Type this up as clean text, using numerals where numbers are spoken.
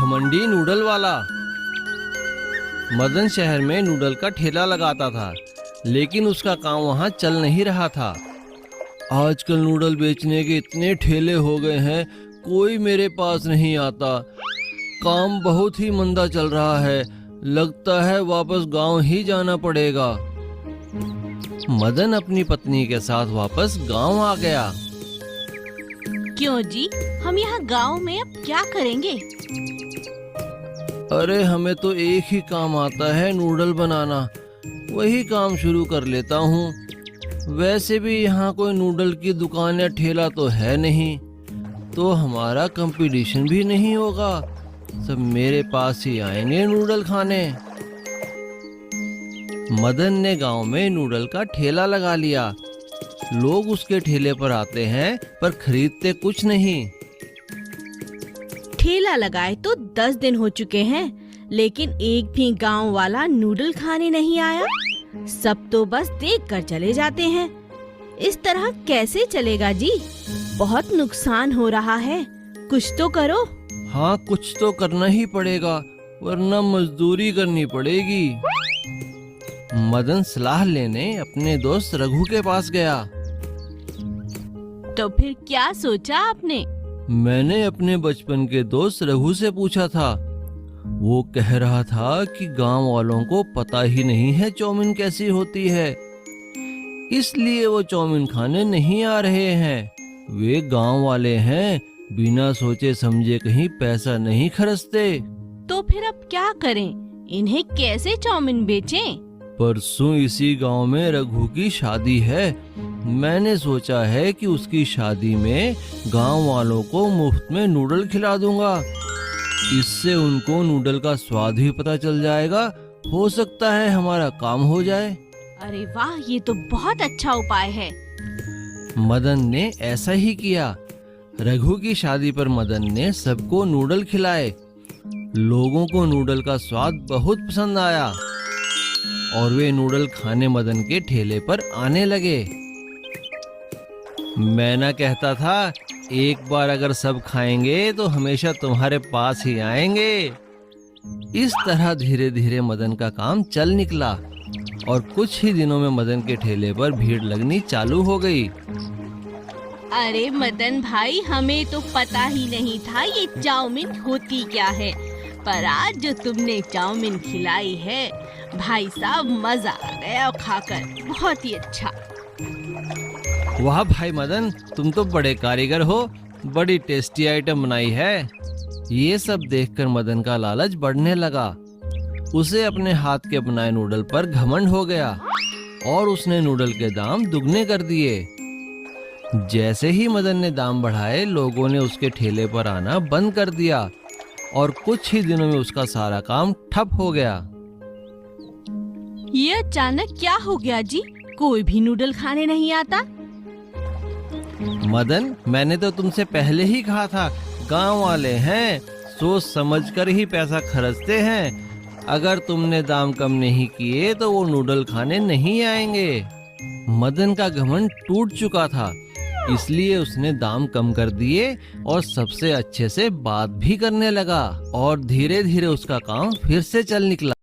घमंडी नूडल वाला। मदन शहर में नूडल का ठेला लगाता था, लेकिन उसका काम वहाँ चल नहीं रहा था। आजकल नूडल बेचने के इतने ठेले हो गए हैं, कोई मेरे पास नहीं आता। काम बहुत ही मंदा चल रहा है, लगता है वापस गांव ही जाना पड़ेगा। मदन अपनी पत्नी के साथ वापस गांव आ गया। क्यों जी, हम यहाँ गांव में अब क्या करेंगे? अरे हमें तो एक ही काम आता है, नूडल बनाना। वही काम शुरू कर लेता हूँ। वैसे भी यहाँ कोई नूडल की दुकान या ठेला तो है नहीं, तो हमारा कंपटीशन भी नहीं होगा। सब मेरे पास ही आएंगे नूडल खाने। मदन ने गांव में नूडल का ठेला लगा लिया। लोग उसके ठेले पर आते हैं, पर खरीदते कुछ नहीं। ठेला लगाए तो 10 दिन हो चुके हैं, लेकिन एक भी गांव वाला नूडल खाने नहीं आया। सब तो बस देख कर चले जाते हैं। इस तरह कैसे चलेगा जी? बहुत नुकसान हो रहा है, कुछ तो करो। हाँ, कुछ तो करना ही पड़ेगा, वरना मजदूरी करनी पड़ेगी। मदन सलाह लेने अपने दोस्त रघु के पास गया। तो फिर क्या सोचा आपने? मैंने अपने बचपन के दोस्त रघु से पूछा था। वो कह रहा था कि गांव वालों को पता ही नहीं है चाउमीन कैसी होती है, इसलिए वो चाउमीन खाने नहीं आ रहे हैं। वे गांव वाले हैं, बिना सोचे समझे कहीं पैसा नहीं खर्चते। तो फिर अब क्या करें? इन्हें कैसे चाउमीन बेचें? परसों इसी गांव में रघु की शादी है। मैंने सोचा है कि उसकी शादी में गांव वालों को मुफ्त में नूडल खिला दूंगा। इससे उनको नूडल का स्वाद भी पता चल जाएगा। हो सकता है हमारा काम हो जाए। अरे वाह, ये तो बहुत अच्छा उपाय है। मदन ने ऐसा ही किया। रघु की शादी पर मदन ने सबको नूडल खिलाए। लोगों को नूडल का स्वाद बहुत पसंद आया और वे नूडल खाने मदन के ठेले पर आने लगे। मैं ना कहता था, एक बार अगर सब खाएंगे तो हमेशा तुम्हारे पास ही आएंगे। इस तरह धीरे धीरे मदन का काम चल निकला और कुछ ही दिनों में मदन के ठेले पर भीड़ लगनी चालू हो गई। अरे मदन भाई, हमें तो पता ही नहीं था ये चाउमीन होती क्या है, पर आज जो तुमने चाउमीन खिलाई है, भाई साहब मजा आ गया खाकर, बहुत ही अच्छा। वाह भाई मदन, तुम तो बड़े कारीगर हो, बड़ी टेस्टी आइटम बनाई है। ये सब देखकर मदन का लालच बढ़ने लगा। उसे अपने हाथ के बनाए नूडल पर घमंड हो गया और उसने नूडल के दाम दुगने कर दिए। जैसे ही मदन ने दाम बढ़ाए, लोगों ने उसके ठेले पर आना बंद कर दिया और कुछ ही दिनों में उसका सारा काम ठप हो गया। ये अचानक क्या हो गया जी? कोई भी नूडल खाने नहीं आता। मदन, मैंने तो तुमसे पहले ही कहा था, गांव वाले हैं, सोच समझकर ही पैसा खर्चते हैं। अगर तुमने दाम कम नहीं किए तो वो नूडल खाने नहीं आएंगे। मदन का घमंड टूट चुका था, इसलिए उसने दाम कम कर दिए और सबसे अच्छे से बात भी करने लगा और धीरे धीरे उसका काम फिर से चल निकला।